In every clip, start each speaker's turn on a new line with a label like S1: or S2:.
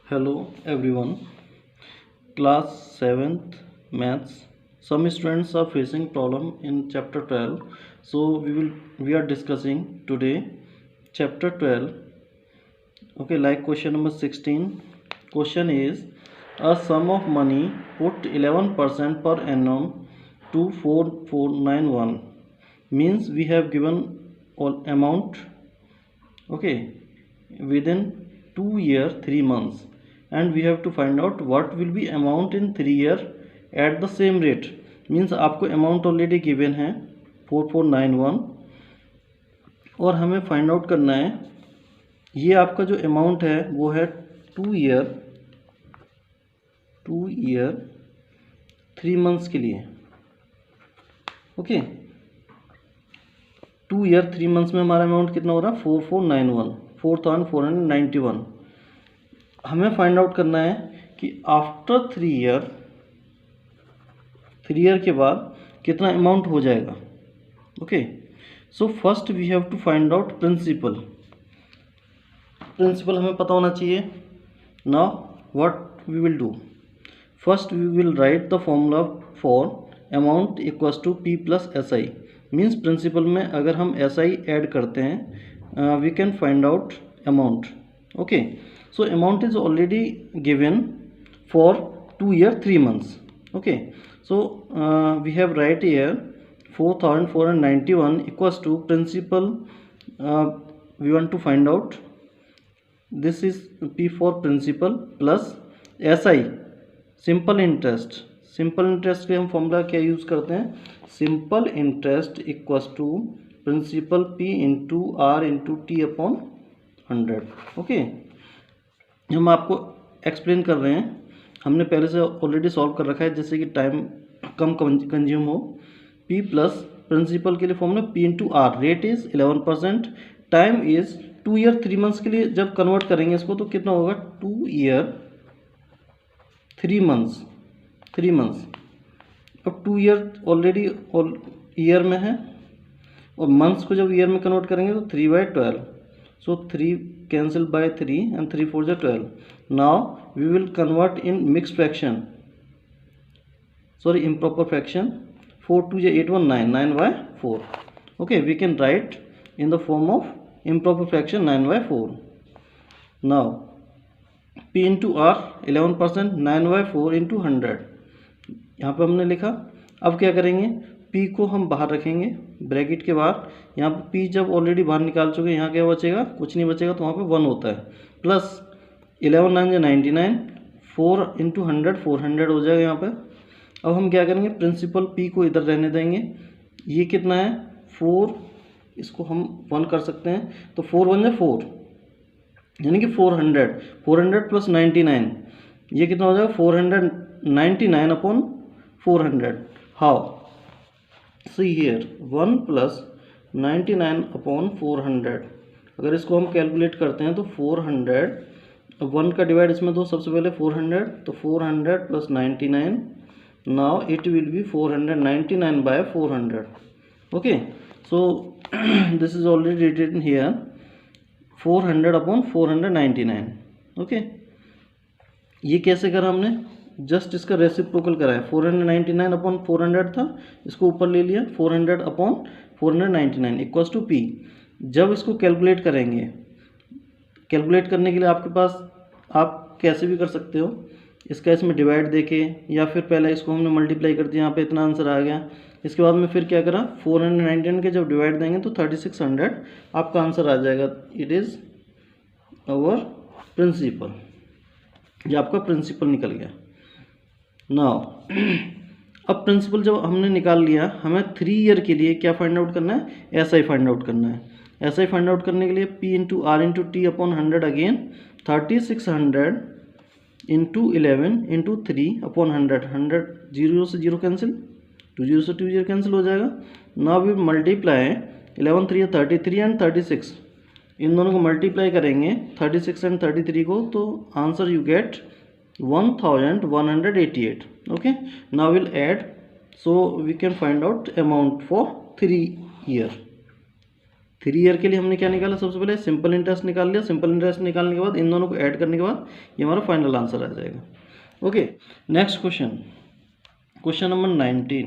S1: Hello everyone. Class 7th Maths. Some students are facing problem in chapter 12. So we are discussing today chapter 12. Okay, like question number 16. Question is a sum of money put 11% per annum to 4491 means we have given all amount, okay, within 2 year 3 months, and we have to find out what will be amount in 3 year at the same rate. Means आपको amount already given है 4491 और हमें find out करना है ये आपका जो amount है वो है 2 ईयर 3 मंथ्स के लिए। ओके, 2 ईयर 3 मंथ्स में हमारा अमाउंट कितना हो रहा है 4491 हमें फाइंड आउट करना है कि आफ्टर 3 ईयर के बाद कितना अमाउंट हो जाएगा। Okay, so first we have to find out principal हमें पता होना चाहिए। Now what we will do, first we will write the formula for amount equals to P plus S I. Means principal में अगर हम S I add करते हैं we can find out amount. Okay, so amount is already given for 2 year 3 months. Okay, so we have right here 4491 equals to principal, we want to find out this is P for principal plus SI simple interest के हम formula क्या use करते हैं, simple interest equals to principal P into R into T upon 100। Okay, हम आपको explain कर रहे हैं, हमने पहले से ऑलरेडी सॉल्व कर रखा है जैसे कि टाइम कम कंज्यूम हो। P प्लस प्रिंसिपल के लिए formula P into R, rate is 11%, time is 2 year 3 months के लिए जब कन्वर्ट करेंगे इसको तो कितना होगा 2 ईयर 3 मंथ्स। अब 2 ईयर ऑलरेडी ईयर में है और मंथ्स को जब ईयर में कन्वर्ट करेंगे तो 3/12, so 3 cancel by 3 and 3 4 are 12. Now we will convert in mixed fraction, sorry improper fraction, 4 2 is 8 1 9/4. Okay, we can write in the form of improper fraction 9/4. Now P into R 11%, 9/4 into 100 यहाँ पे हमने लिखा। अब क्या करेंगे, P को हम बाहर रखेंगे ब्रैकेट के बाहर, यहाँ पे P जब ऑलरेडी बाहर निकाल चुके हैं यहाँ क्या बचेगा, कुछ नहीं बचेगा, तो वहाँ पे 1 होता है, प्लस 11 9 जो 99, 4 इंटू 100 400 हो जाएगा यहाँ पे। अब हम क्या करेंगे, प्रिंसिपल P को इधर रहने देंगे, ये कितना है 4, इसको हम 1 कर सकते हैं, तो 4 1 जो 4 यानी कि 400 प्लस 99 ये कितना हो जाएगा 499 upon 400। How, see here 1 plus 99 upon 400, अगर इसको हम कैलकुलेट करते हैं तो 400, 1 का डिवाइड इसमें दो, सबसे पहले 400, तो 400 plus 99, now it will be 499/400। Okay, so this is already written here 400 upon 499। Okay, ये कैसे करा हमने, जस्ट इसका रेसिप्रोकल करा है, 499 अपॉन 400 था, इसको ऊपर ले लिया, 400 अपॉन 499 इक्वल्स टू P। जब इसको कैलकुलेट करेंगे, कैलकुलेट करने के लिए आपके पास आप कैसे भी कर सकते हो, इसका इसमें डिवाइड देके, या फिर पहले इसको हमने मल्टीप्लाई कर दिया, यहाँ पे इतना आंसर आ गया, इसके बाद में फिर क्या करा 499 के जब डिवाइड देंगे तो 3600 आपका आंसर आ जाएगा। इट इज़ आवर प्रिंसिपल, ये आपका प्रिंसिपल निकल गया। नाउ अब प्रिंसिपल जब हमने निकाल लिया, हमें 3 ईयर के लिए क्या फाइंड आउट करना है, एस आई फाइंड आउट करना है। एस आई फाइंड आउट करने के लिए P into R into T upon 100 again, 3600 into 11 into 3 upon 100 0 से 0 कैंसिल, 2 0 से 2 0 कैंसिल हो जाएगा। नाउ वी मल्टीप्लाई 11 3 33 एंड 36, इन दोनों को मल्टीप्लाई करेंगे 36 एंड 33 को, तो answer you get 1188। Okay, now we'll add, so we can find out amount for 3 year 3 year के लिए हमने क्या निकाला, सबसे पहले सिंपल इंटरेस्ट निकाल लिया। सिंपल इंटरेस्ट निकालने के बाद इन दोनों को ऐड करने के बाद ये हमारा फाइनल आंसर आ जाएगा। Okay, next question, question number 19।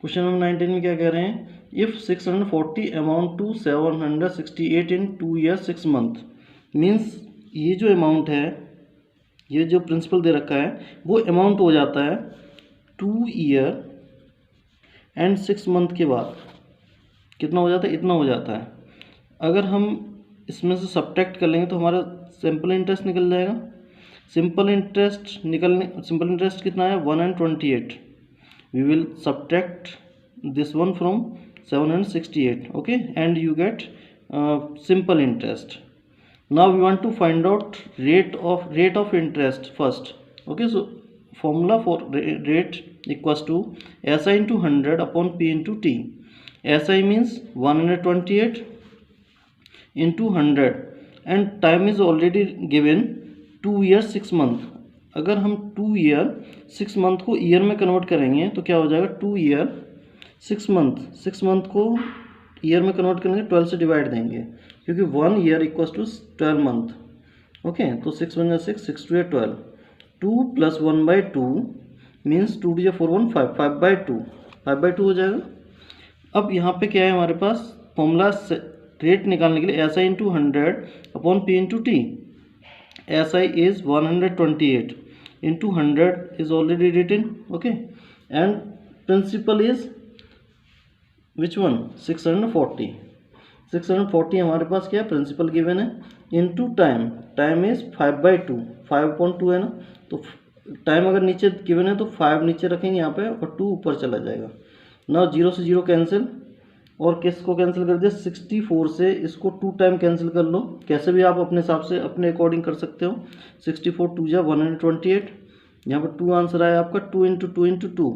S1: Question number 19 में क्या कह रहे हैं, if 640 amount to 768 in 2 year 6 month. Means ये जो अमाउंट है, ये जो प्रिंसिपल दे रखा है वो अमाउंट हो जाता है 2 ईयर एंड 6 मंथ के बाद। कितना हो जाता है, इतना हो जाता है। अगर हम इसमें से सब्ट्रैक्ट कर लेंगे तो हमारा सिंपल इंटरेस्ट निकल जाएगा। सिंपल इंटरेस्ट कितना है, 128। We will subtract this one from 768, okay, and you get simple interest. Now we want to find out rate of interest first. Okay, so formula for rate equals to SI into 100 upon P into T. SI means 128 into 100 and time is already given 2 years 6 month. अगर हम 2 year 6 month को year में convert करेंगे तो क्या हो जाएगा, 2 year 6 month को ईयर में कन्वर्ट करेंगे 12 से डिवाइड देंगे, क्योंकि 1 year equals to 12 month. Okay, तो 6 1 6, 6 2 12, 2 + 1/2 मीन्स 2 2 4 1 5, 5/2 हो जाएगा। अब यहाँ पे क्या है हमारे पास फॉर्मूला रेट निकालने के लिए, SI into 100 upon P into T. SI is 128 into 100 is already written, okay, and principal is which one, 640। 640 हमारे पास क्या है, प्रिंसिपल गिवन है, इनटू टाइम इज 5/2, 5/2 है ना, तो टाइम अगर नीचे गिवन है तो 5 नीचे रखेंगे यहाँ पे और 2 ऊपर चला जाएगा। ना 0 से 0 कैंसिल, और किसको कैंसिल कर दिया, 64 से इसको 2 टाइम कैंसिल कर लो। कैसे भी आप अपने हिसाब से अपने अकॉर्डिंग कर सकते हो। 64 2 जा 128, यहाँ पर 2 आंसर आया आपका, 2 इंटू 2 इंटू 2,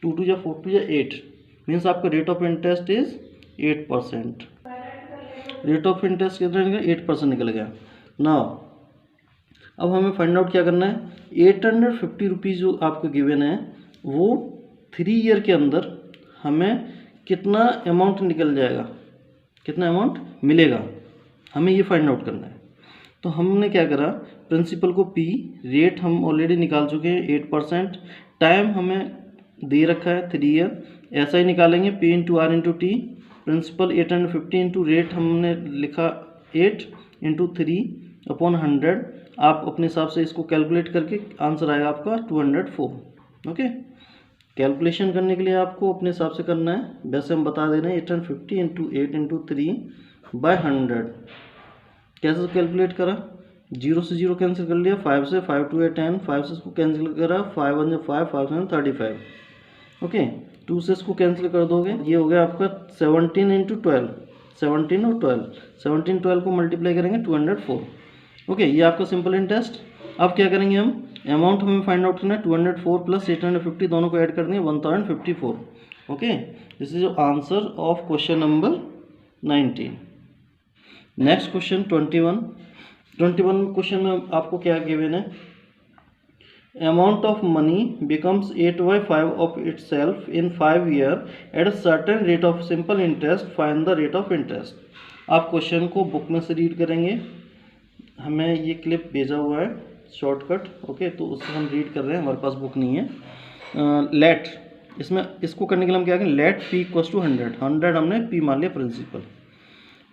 S1: 2 2 जा 4 2 जा 8, मीन्स आपका rate of interest is 8%। Rate of interest कितना निकला, 8% निकल गया। ना अब हमें फाइंड आउट क्या करना है, 850 रुपीज़ जो आपको गिवन है वो 3 ईयर के अंदर हमें कितना अमाउंट निकल जाएगा, कितना अमाउंट मिलेगा, हमें ये फाइंड आउट करना है। तो हमने क्या करा, प्रिंसिपल को P, रेट हम ऑलरेडी निकाल चुके हैं 8%, टाइम हमें दे रखा है 3 ईयर, SI निकालेंगे P into R into T, principal 850 into rate हमने लिखा 8 इंटू 3 अपॉन 100। आप अपने हिसाब से इसको कैलकुलेट करके आंसर आएगा आपका 204। ओके, कैलकुलेशन करने के लिए आपको अपने हिसाब से करना है, वैसे हम बता दे रहे हैं 850 इंटू 8 इंटू 3/100। कैसे कैलकुलेट करा, 0 से 0 कैंसिल कर लिया, 5 से 5 2 10, 5 से इसको कैंसिल करा, 5 1 5, 5 7 35, ओके, 2 से इसको कैंसिल कर दोगे, ये हो गया आपका 17 इंटू 12, 17 और 12, 17 12 को मल्टीप्लाई करेंगे 204। ओके, ये आपका सिंपल इंटरेस्ट। अब क्या करेंगे हम, अमाउंट हमें फाइंड आउट करना है, 204 प्लस 850 दोनों को ऐड कर देंगे 1054। Okay, this is answer of question number 19। Next question 21 question में आपको क्या गिवन है, amount of money becomes 8/5 of itself in 5 years at a certain rate of simple interest, find the rate of interest। आप question को book में से read करेंगे, हमें ये क्लिप भेजा हुआ है शॉर्टकट, ओके, तो उससे हम रीड कर रहे हैं, हमारे पास बुक नहीं है। लेट, इसमें इसको करने के लिए हम क्या करें, लेट P इक्वल्स टू 100 हमने P मान लिया प्रिंसिपल।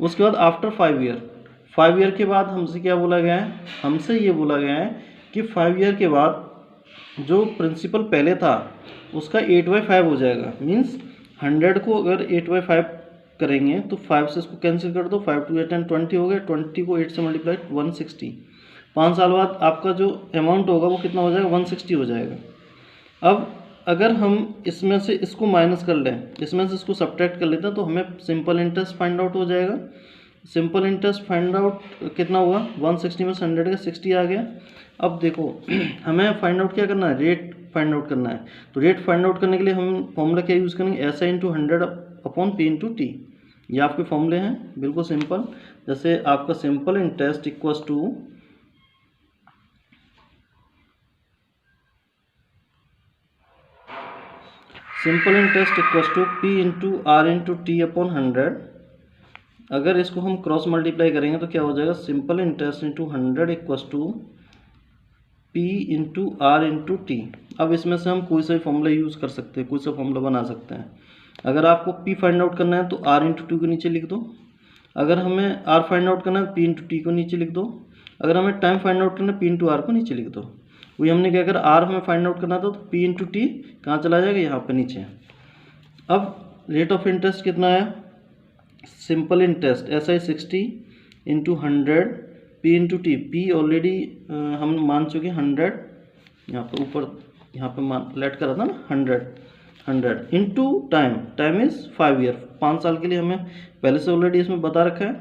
S1: उसके बाद आफ्टर 5 ईयर, 5 ईयर के बाद हमसे क्या बोला गया है, हमसे ये बोला गया है कि 5 ईयर के बाद जो प्रिंसिपल पहले था उसका 8/5 हो जाएगा। मीन्स 100 को अगर 8/5 करेंगे तो 5 से इसको कैंसिल कर दो, 5 2 8 10 20 हो गया, 20 को 8 से मल्टीप्लाई 160। 5 साल बाद आपका जो अमाउंट होगा वो कितना हो जाएगा, 160 हो जाएगा। अब अगर हम इसमें से इसको माइनस कर लें, इसमें से इसको सब्ट्रैक्ट कर लेते हैं तो हमें सिंपल इंटरेस्ट फाइंड आउट हो जाएगा। सिंपल इंटरेस्ट फाइंड आउट कितना हुआ, 160 में से 100 का 60 आ गया। अब देखो हमें फाइंड आउट क्या करना है, रेट फाइंड आउट करना है। तो रेट फाइंड आउट करने के लिए हम फॉर्मूला क्या यूज़ करेंगे, SI into 100 upon P into T. ये आपके फॉर्मूले हैं, बिल्कुल सिंपल। जैसे आपका simple interest equals to P into R into T upon 100, अगर इसको हम क्रॉस मल्टीप्लाई करेंगे तो क्या हो जाएगा, simple interest into 100 equals to P into R into T. अब इसमें से हम कोई सा भी फॉर्मूला यूज़ कर सकते हैं, कोई सा फॉर्मूला बना सकते हैं। अगर आपको पी फाइंड आउट करना है तो आर इंटू टी को नीचे लिख दो, अगर हमें आर फाइंड आउट करना है तो पी इंटू टी को नीचे लिख दो, अगर हमें टाइम फाइंड आउट करना है पी इंटू आर को नीचे लिख दो। वही हमने क्या करा, आर हमें फाइंड आउट करना था तो पी इंटू टी कहाँ चला जाएगा, यहाँ पे नीचे। अब रेट ऑफ इंटरेस्ट कितना आया, simple interest S I 60 into 100 P into T. P already हम मान चुके 100, यहाँ पे ऊपर यहाँ पे मान लेट करा था ना 100 into time, time is 5 year, 5 साल के लिए हमें पहले से ऑलरेडी इसमें बता रखा है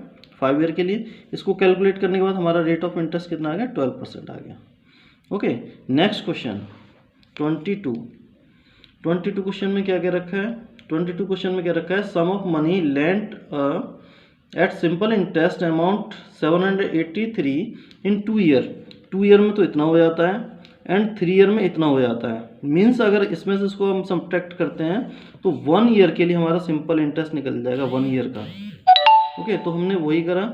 S1: 5 ईयर के लिए। इसको कैलकुलेट करने के बाद हमारा रेट ऑफ इंटरेस्ट कितना आ गया, 12% आ गया। ओके, नेक्स्ट क्वेश्चन 22 क्वेश्चन में क्या क्या रखा है, 22 क्वेश्चन में क्या रखा है, sum of money lent at simple interest amount 783 in 2 year. 2 year में तो इतना हो जाता है एंड 3 ईयर में इतना हो जाता है। मीन्स अगर इसमें से इसको हम सब्ट्रैक्ट करते हैं तो 1 ईयर के लिए हमारा सिंपल इंटरेस्ट निकल जाएगा 1 ईयर का। ओके, तो हमने वही करा,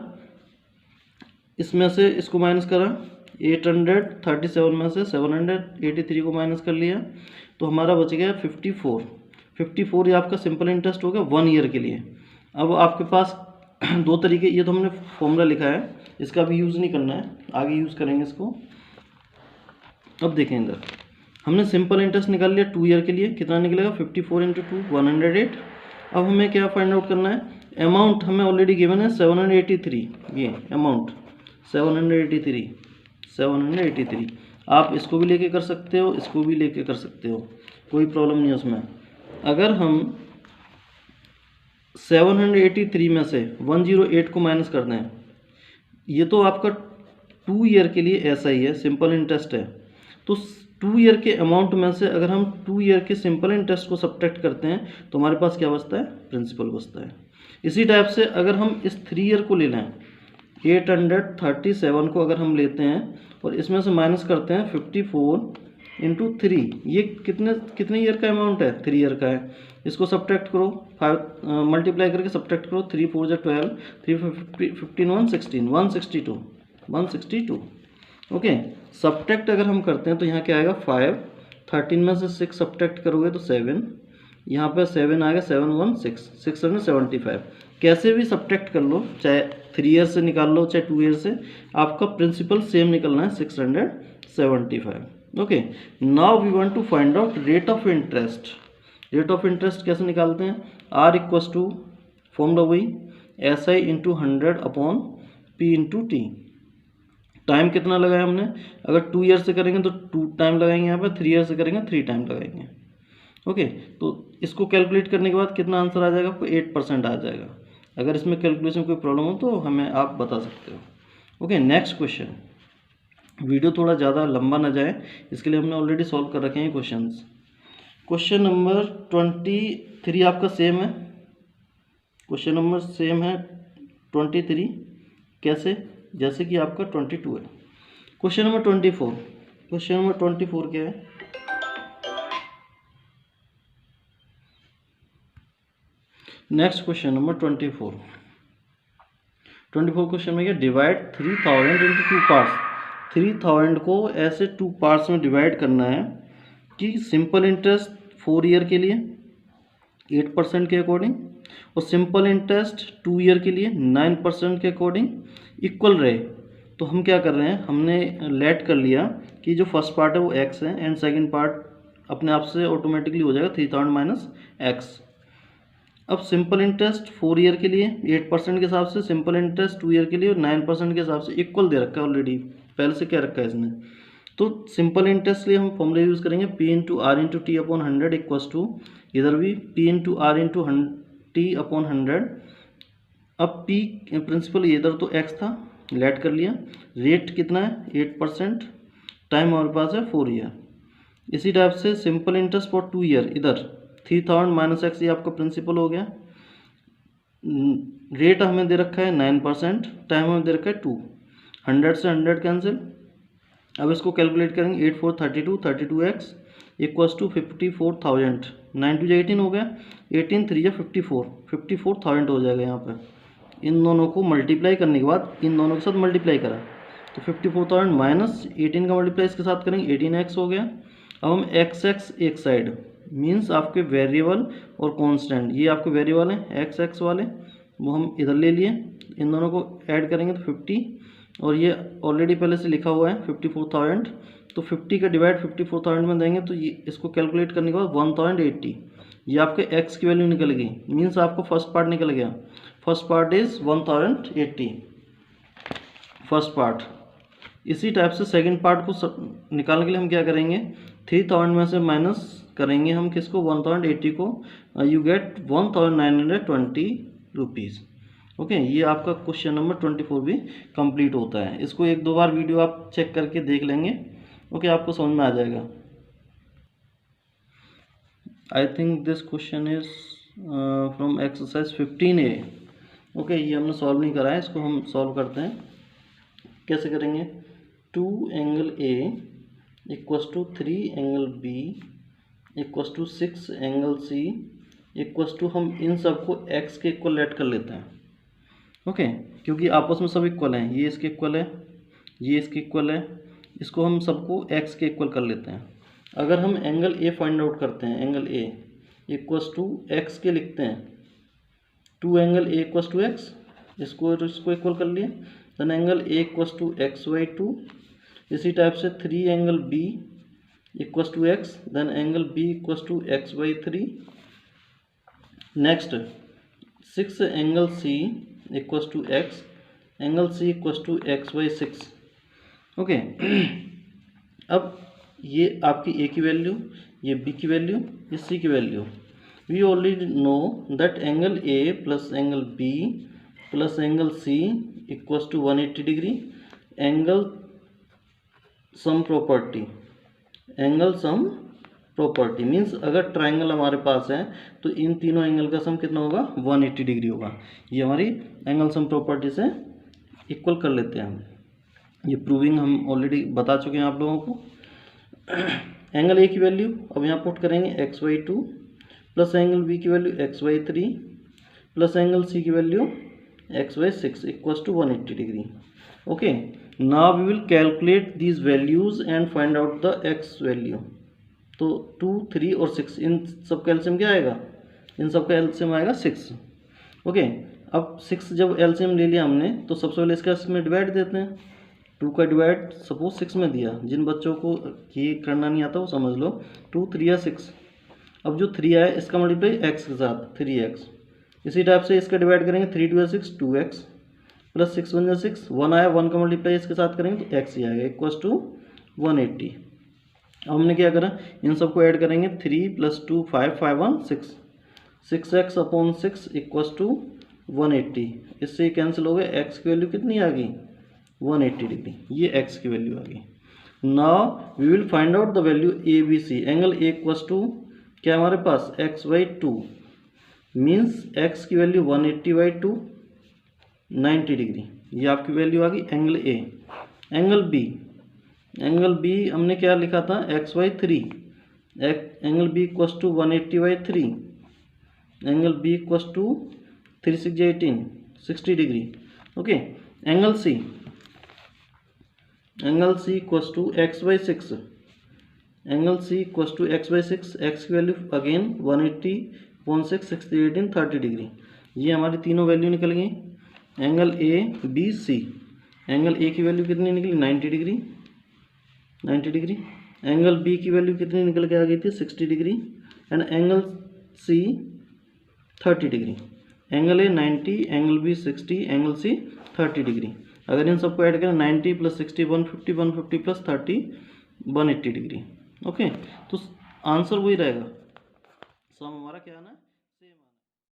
S1: इसमें से इसको माइनस करा, 837 में से 783 को माइनस कर लिया तो हमारा बच गया 54 ये आपका सिंपल इंटरेस्ट हो गया 1 ईयर के लिए। अब आपके पास दो तरीके, ये तो हमने फॉर्मूला लिखा है, इसका भी यूज़ नहीं करना है, आगे यूज़ करेंगे इसको। अब देखें इधर हमने सिंपल इंटरेस्ट निकाल लिया 2 ईयर के लिए, कितना निकलेगा 54 इंटू 2 108। अब हमें क्या फाइंड आउट करना है, अमाउंट हमें ऑलरेडी गिवन है 783, ये अमाउंट 783। आप इसको भी लेके कर सकते हो, इसको भी लेके कर सकते हो, कोई प्रॉब्लम नहीं है उसमें। अगर हम 783 में से 108 को माइनस कर दें, ये तो आपका 2 ईयर के लिए ऐसा ही है, सिंपल इंटरेस्ट है। तो 2 ईयर के अमाउंट में से अगर हम 2 ईयर के सिंपल इंटरेस्ट को सब्ट्रैक्ट करते हैं तो हमारे पास क्या बचता है, प्रिंसिपल बचता है। इसी टाइप से अगर हम इस 3 ईयर को ले लें, 837 को अगर हम लेते हैं और इसमें से माइनस करते हैं 54 इंटू 3, ये कितने ईयर का अमाउंट है, 3 ईयर का है। इसको सब्ट्रैक्ट करो, 5 मल्टीप्लाई करके सब्ट्रैक्ट करो, 3 4 जा 12, 3 15 116 162। ओके, सब्ट्रैक्ट अगर हम करते हैं तो यहाँ क्या आएगा 5, 13 में से 6 सब्ट्रैक्ट करोगे तो 7, यहाँ पे 7 आ गया, 7 1 6 675। कैसे भी सब्ट्रैक्ट कर लो, चाहे 3 ईयर से निकाल लो चाहे 2 ईयर से, आपका प्रिंसिपल सेम निकलना है 675। Okay, now we want to find out rate of interest. Rate of interest कैसे निकालते हैं, आर इक्वस टू फॉर्मूला वही S I into 100 upon P into T. Time कितना लगाया हमने, अगर 2 ईयर से करेंगे तो 2 टाइम लगाएंगे, यहाँ पे 3 ईयर से करेंगे 3 टाइम लगाएंगे। ओके, तो इसको कैलकुलेट करने के बाद कितना आंसर आ जाएगा, आपको 8% आ जाएगा। अगर इसमें कैलकुलेशन कोई प्रॉब्लम हो तो हमें आप बता सकते हो। ओके, नेक्स्ट क्वेश्चन, वीडियो थोड़ा ज़्यादा लंबा ना जाए इसके लिए हमने ऑलरेडी सॉल्व कर रखे हैं क्वेश्चंस। क्वेश्चन नंबर 23 आपका सेम है, क्वेश्चन नंबर सेम है 23, कैसे, जैसे कि आपका 22 है। क्वेश्चन नंबर 24, क्वेश्चन नंबर 24 क्या है, नेक्स्ट क्वेश्चन नंबर 24 क्वेश्चन में क्या, डिवाइड 3000 इंटू 2 पार्ट्स। 3000 को ऐसे 2 पार्ट्स में डिवाइड करना है कि सिंपल इंटरेस्ट 4 ईयर के लिए 8% के अकॉर्डिंग और सिंपल इंटरेस्ट 2 ईयर के लिए 9% के अकॉर्डिंग इक्वल रहे। तो हम क्या कर रहे हैं, हमने लेट कर लिया कि जो फर्स्ट पार्ट है वो x है एंड सेकंड पार्ट अपने आप से ऑटोमेटिकली हो जाएगा 3000 माइनस x। अब सिंपल इंटरेस्ट 4 ईयर के लिए 8% के हिसाब से, सिंपल इंटरेस्ट 2 ईयर के लिए 9% के हिसाब से इक्वल दे रखा है ऑलरेडी, पहले से क्या रखा है इसने। तो सिंपल इंटरेस्ट के लिए हम फॉर्मूला यूज़ करेंगे P into R into T upon 100 equals to, इधर भी P into R into T upon 100। अब P प्रिंसिपल इधर तो x था, लेट कर लिया, रेट कितना है 8%, टाइम हमारे पास है 4 ईयर। इसी टाइप से सिंपल इंटरेस्ट फॉर 2 ईयर, इधर 3000 माइनस x ये आपका प्रिंसिपल हो गया। रेट हमें दे रखा है 9%, टाइम हमें दे रखा है 2, 100 से 100 कैंसिल। अब इसको कैलकुलेट करेंगे 8 4 32, 32x इक्वल्स टू 54,000, 9 2 18 हो गया, 18 3 54,000 हो जाएगा यहाँ पर। इन दोनों को मल्टीप्लाई करने के बाद इन दोनों के साथ मल्टीप्लाई करा तो 54,000 माइनस 18 का मल्टीप्लाई इसके साथ करेंगे 18x हो गया। अब हम x एक साइड मीन्स आपके वेरिएबल और कांस्टेंट, ये आपके वेरिएबल हैं x वाले, वो हम इधर ले लिए, इन दोनों को ऐड करेंगे तो 50 और ये ऑलरेडी पहले से लिखा हुआ है 54,000, तो 50 का डिवाइड 54,000 में देंगे तो ये इसको कैलकुलेट करने के बाद 1080 ये आपके x की वैल्यू निकल गई, मीन्स आपको फर्स्ट पार्ट निकल गया। First part is 1080 first part. इसी टाइप से सेकंड पार्ट को निकालने के लिए हम क्या करेंगे 3000 में से माइनस करेंगे हम किसको 1080 को, यू गेट 1920 रुपीज़। ओके, ये आपका क्वेश्चन नंबर 24 भी कंप्लीट होता है। इसको एक दो बार वीडियो आप चेक करके देख लेंगे, ओके, आपको समझ में आ जाएगा। I think this question is from exercise 15A। Okay, ये हमने सॉल्व नहीं करा है, इसको हम सॉल्व करते हैं। कैसे करेंगे 2 angle A equals to 3 angle B equals to 6 angle C equals to, हम इन सबको x के इक्वल लेट कर लेते हैं। ओके, क्योंकि आपस में सब इक्वल हैं, ये इसके इक्वल है, ये इसके इक्वल है, इसको हम सबको x के इक्वल कर लेते हैं। अगर हम एंगल A फाइंड आउट करते हैं, angle A equals to x के लिखते हैं, 2 angle A equals to x, इसको इक्वल कर लिए, then angle A equals to x/2। इसी टाइप से 3 angle B equals to x, then angle B equals to x/3। Next 6 angle C equals to x, angle C equals to x/6। Okay, अब ये आपकी A की value, ये B की value, ये C की value. We already know that angle A plus angle B plus angle C equals to 180 degree. Angle sum property, angle sum property means अगर triangle हमारे पास है तो इन तीनों एंगल का सम कितना होगा 180 डिग्री होगा। ये हमारी एंगल सम प्रॉपर्टी से इक्वल कर लेते हैं हम। ये प्रूविंग हम ऑलरेडी बता चुके हैं आप लोगों को। एंगल A की वैल्यू अब यहाँ पुट करेंगे x/2 प्लस एंगल B की value x/3 plus angle C की value x/6 equals to 180 degree. Okay, now we will calculate these values and find out the x value. तो 2, 3 और 6 इन सब का एलसीएम क्या आएगा, इन सब का एलसीएम आएगा 6। ओके, अब 6 जब एलसीएम ले लिया हमने तो सबसे पहले इसका इसमें डिवाइड देते हैं। 2 का डिवाइड सपोज 6 में दिया, जिन बच्चों को ये करना नहीं आता वो समझ लो, 2 3 या 6। अब जो 3 आया इसका मल्टीप्लाई x के साथ 3x। इसी टाइप से इसका डिवाइड करेंगे 3 2 6 2x प्लस 6 1 6, 1 आया, 1 का मल्टीप्लाई इसके साथ करेंगे तो x ही आएगा इक्वल्स टू 180। अब हमने क्या करा, इन सबको ऐड करेंगे 3 + 2 5 5 1 6, 6x अपॉन 6 इक्वल्स टू 180। इससे कैंसिल हो गया, x की वैल्यू कितनी आ गई 180 डिग्री, ये x की वैल्यू आ गई। Now we will find out the value ABC। Angle A equals to क्या हमारे पास x/2 मीन्स x की वैल्यू 180/2 90 डिग्री, ये आपकी वैल्यू आ गई एंगल A। एंगल B हमने क्या लिखा था x/3, angle B equals to 180/3, angle B equals to 3 6 18 60 degree. Okay, angle C equals to x/6, angle C equals to x/6, x की वैल्यू अगेन 180/6 60 18 30 डिग्री, ये हमारी तीनों वैल्यू निकल गई। एंगल ABC, एंगल A की वैल्यू कितनी निकली 90 degree, angle B की वैल्यू कितनी निकल के आ गई थी 60 degree, and angle C 30 degree. Angle A 90, angle B 60, angle C 30 degree. अगर इन सबको ऐड करें 90 + 60 150, 150 + 30 180 डिग्री। ओके, तो आंसर वही रहेगा, सम हमारा क्या आना है